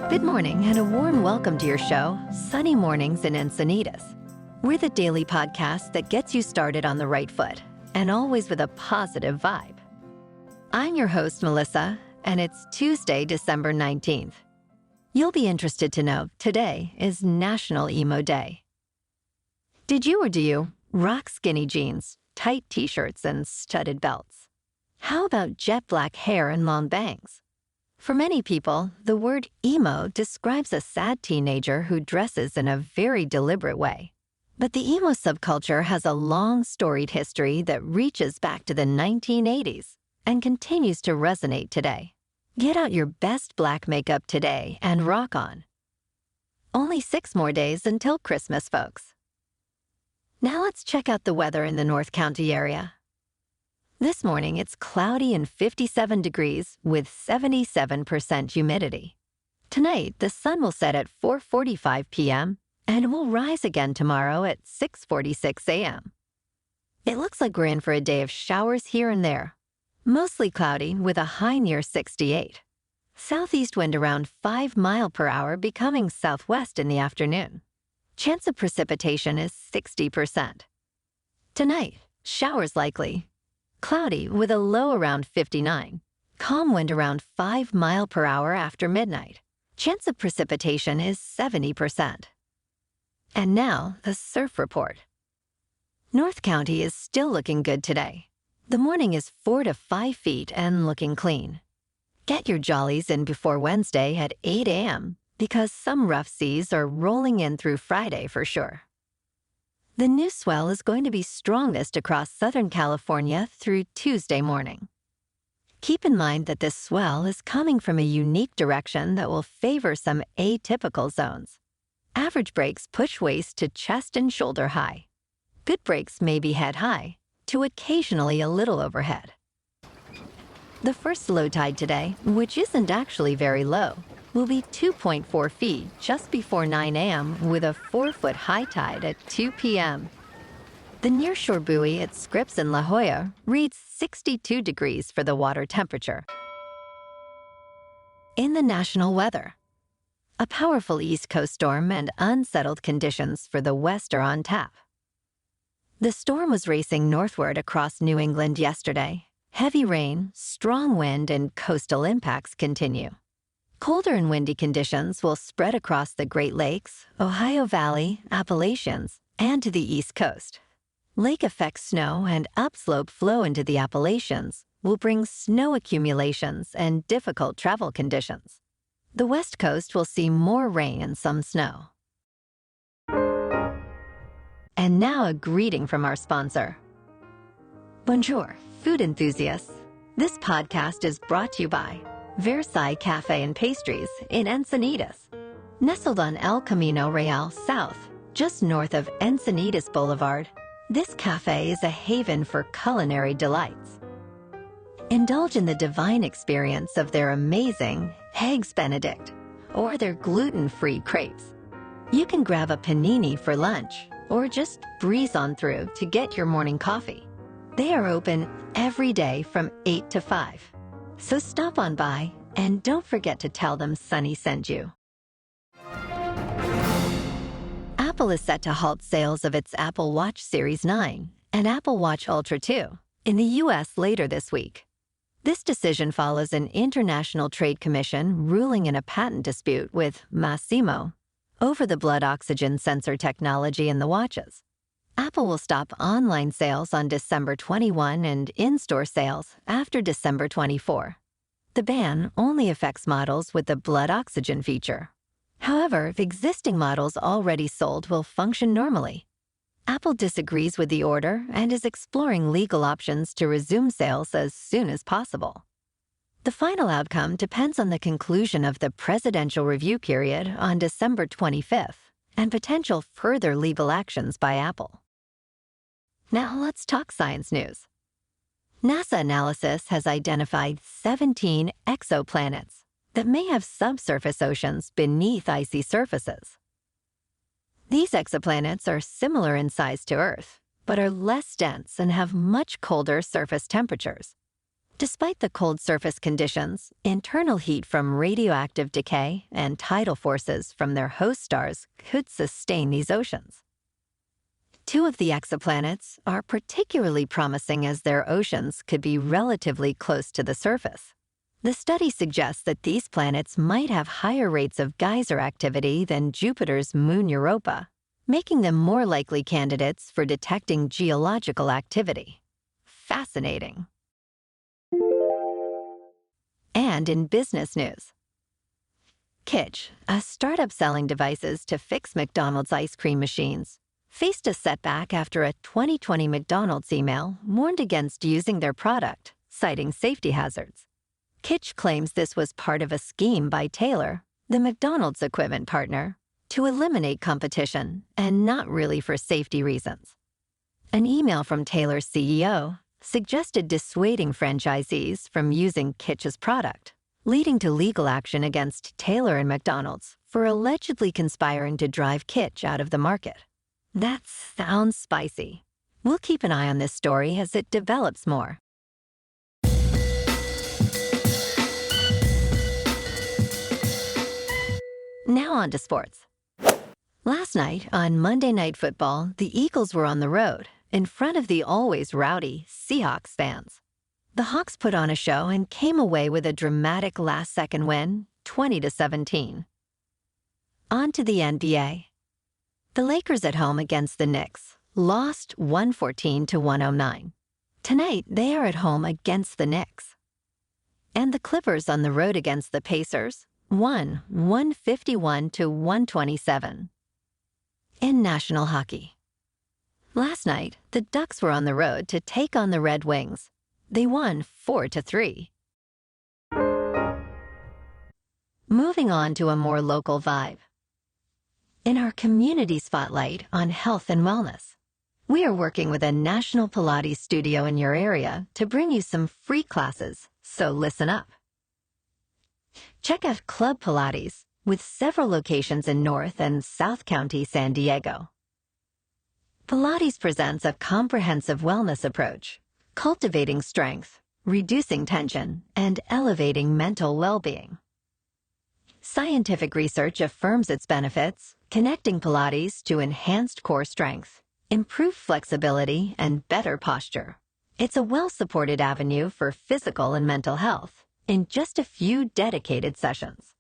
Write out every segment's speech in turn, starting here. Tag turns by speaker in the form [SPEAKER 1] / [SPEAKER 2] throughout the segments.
[SPEAKER 1] Good morning and a warm welcome to your show, Sunny Mornings in Encinitas. We're the daily podcast that gets you started on the right foot and always with a positive vibe. I'm your host, Melissa, and it's Tuesday, December 19th. You'll be interested to know today is National Emo Day. Did you or do you rock skinny jeans, tight t-shirts, and studded belts? How about jet black hair and long bangs? For many people, the word emo describes a sad teenager who dresses in a very deliberate way. But the emo subculture has a long, storied history that reaches back to the 1980s and continues to resonate today. Get out your best black makeup today and rock on. Only 6 more days until Christmas, folks. Now let's check out the weather in the North County area. This morning, it's cloudy and 57 degrees with 77% humidity. Tonight, the sun will set at 4:45 p.m. and will rise again tomorrow at 6:46 a.m. It looks like we're in for a day of showers here and there. Mostly cloudy with a high near 68. Southeast wind around 5 miles per hour becoming southwest in the afternoon. Chance of precipitation is 60%. Tonight, showers likely. Cloudy with a low around 59. Calm wind around 5 miles per hour after midnight. Chance of precipitation is 70%. And now, the surf report. North County is still looking good today. The morning is 4 to 5 feet and looking clean. Get your jollies in before Wednesday at 8 a.m. because some rough seas are rolling in through Friday for sure. The new swell is going to be strongest across Southern California through Tuesday morning. Keep in mind that this swell is coming from a unique direction that will favor some atypical zones. Average breaks push waist to chest and shoulder high. Good breaks may be head high to occasionally a little overhead. The first low tide today, which isn't actually very low, will be 2.4 feet just before 9 a.m. with a 4-foot high tide at 2 p.m. The nearshore buoy at Scripps in La Jolla reads 62 degrees for the water temperature. In the national weather, a powerful East Coast storm and unsettled conditions for the West are on tap. The storm was racing northward across New England yesterday. Heavy rain, strong wind, and coastal impacts continue. Colder and windy conditions will spread across the Great Lakes, Ohio Valley, Appalachians, and to the East Coast. Lake effect snow and upslope flow into the Appalachians will bring snow accumulations and difficult travel conditions. The West Coast will see more rain and some snow. And now a greeting from our sponsor. Bonjour, food enthusiasts. This podcast is brought to you by Versailles Cafe and Pastries in Encinitas. Nestled on El Camino Real South, just north of Encinitas Boulevard, this cafe is a haven for culinary delights. Indulge in the divine experience of their amazing Eggs Benedict or their gluten-free crepes. You can grab a panini for lunch or just breeze on through to get your morning coffee. They are open every day from 8 to 5. So stop on by and don't forget to tell them Sunny sent you. Apple is set to halt sales of its Apple Watch Series 9 and Apple Watch Ultra 2 in the U.S. later this week. This decision follows an International Trade Commission ruling in a patent dispute with Massimo over the blood oxygen sensor technology in the watches. Apple will stop online sales on December 21 and in-store sales after December 24. The ban only affects models with the blood oxygen feature. However, existing models already sold will function normally. Apple disagrees with the order and is exploring legal options to resume sales as soon as possible. The final outcome depends on the conclusion of the presidential review period on December 25th and potential further legal actions by Apple. Now let's talk science news. NASA analysis has identified 17 exoplanets that may have subsurface oceans beneath icy surfaces. These exoplanets are similar in size to Earth, but are less dense and have much colder surface temperatures. Despite the cold surface conditions, internal heat from radioactive decay and tidal forces from their host stars could sustain these oceans. Two of the exoplanets are particularly promising as their oceans could be relatively close to the surface. The study suggests that these planets might have higher rates of geyser activity than Jupiter's moon Europa, making them more likely candidates for detecting geological activity. Fascinating. And in business news, Kitsch, a startup selling devices to fix McDonald's ice cream machines, faced a setback after a 2020 McDonald's email warned against using their product, citing safety hazards. Kitsch claims this was part of a scheme by Taylor, the McDonald's equipment partner, to eliminate competition and not really for safety reasons. An email from Taylor's CEO suggested dissuading franchisees from using Kitsch's product, leading to legal action against Taylor and McDonald's for allegedly conspiring to drive Kitsch out of the market. That sounds spicy. We'll keep an eye on this story as it develops more. Now on to sports. Last night, on Monday Night Football, the Eagles were on the road, in front of the always rowdy Seahawks fans. The Hawks put on a show and came away with a dramatic last-second win, 20-17. On to the NBA. The Lakers at home against the Knicks lost 114-109. Tonight, they are at home against the Knicks. And the Clippers on the road against the Pacers won 151-127. In national hockey. Last night, the Ducks were on the road to take on the Red Wings. They won 4-3. Moving on to a more local vibe. In our community spotlight on health and wellness, we are working with a National Pilates studio in your area to bring you some free classes, so listen up. Check out Club Pilates, with several locations in North and South County, San Diego. Pilates presents a comprehensive wellness approach, cultivating strength, reducing tension, and elevating mental well-being. Scientific research affirms its benefits, connecting Pilates to enhanced core strength, improved flexibility, and better posture. It's a well-supported avenue for physical and mental health in just a few dedicated sessions.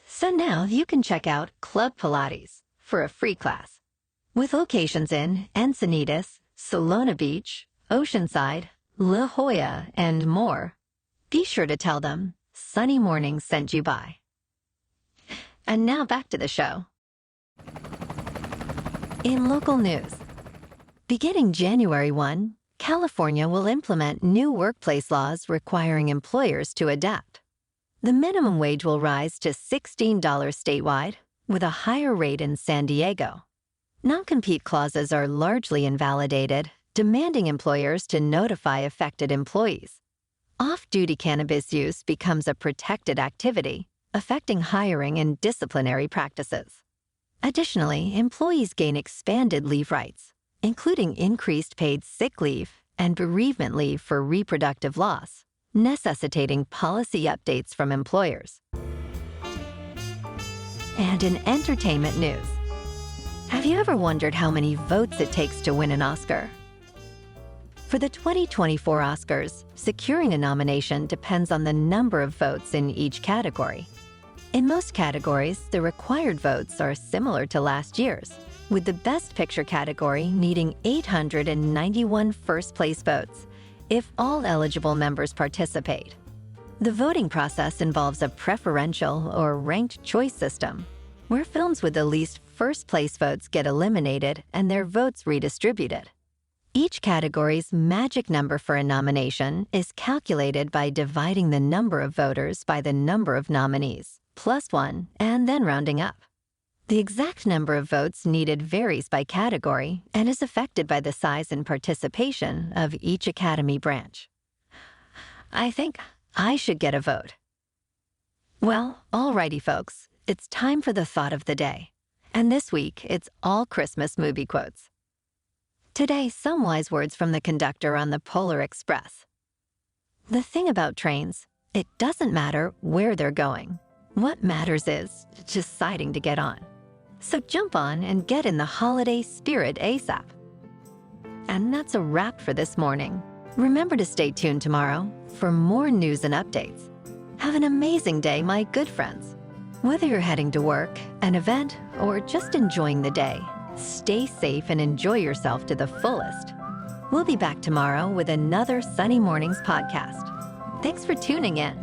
[SPEAKER 1] So now you can check out Club Pilates for a free class. With locations in Encinitas, Solana Beach, Oceanside, La Jolla, and more, be sure to tell them Sunny Mornings sent you by. And now back to the show. In local news, beginning January 1, California will implement new workplace laws requiring employers to adapt. The minimum wage will rise to $16 statewide, with a higher rate in San Diego. Non-compete clauses are largely invalidated, demanding employers to notify affected employees. Off-duty cannabis use becomes a protected activity, affecting hiring and disciplinary practices. Additionally, employees gain expanded leave rights, including increased paid sick leave and bereavement leave for reproductive loss, necessitating policy updates from employers. And in entertainment news, have you ever wondered how many votes it takes to win an Oscar? For the 2024 Oscars, securing a nomination depends on the number of votes in each category. In most categories, the required votes are similar to last year's, with the Best Picture category needing 891 first-place votes if all eligible members participate. The voting process involves a preferential or ranked choice system, where films with the least first-place votes get eliminated and their votes redistributed. Each category's magic number for a nomination is calculated by dividing the number of voters by the number of nominees, plus one, and then rounding up. The exact number of votes needed varies by category and is affected by the size and participation of each Academy branch. I think I should get a vote. Well, alrighty folks, it's time for the thought of the day. And this week, it's all Christmas movie quotes. Today, some wise words from the conductor on the Polar Express. The thing about trains, it doesn't matter where they're going. What matters is deciding to get on. So jump on and get in the holiday spirit ASAP. And that's a wrap for this morning. Remember to stay tuned tomorrow for more news and updates. Have an amazing day, my good friends. Whether you're heading to work, an event, or just enjoying the day, stay safe and enjoy yourself to the fullest. We'll be back tomorrow with another Sunny Mornings podcast. Thanks for tuning in.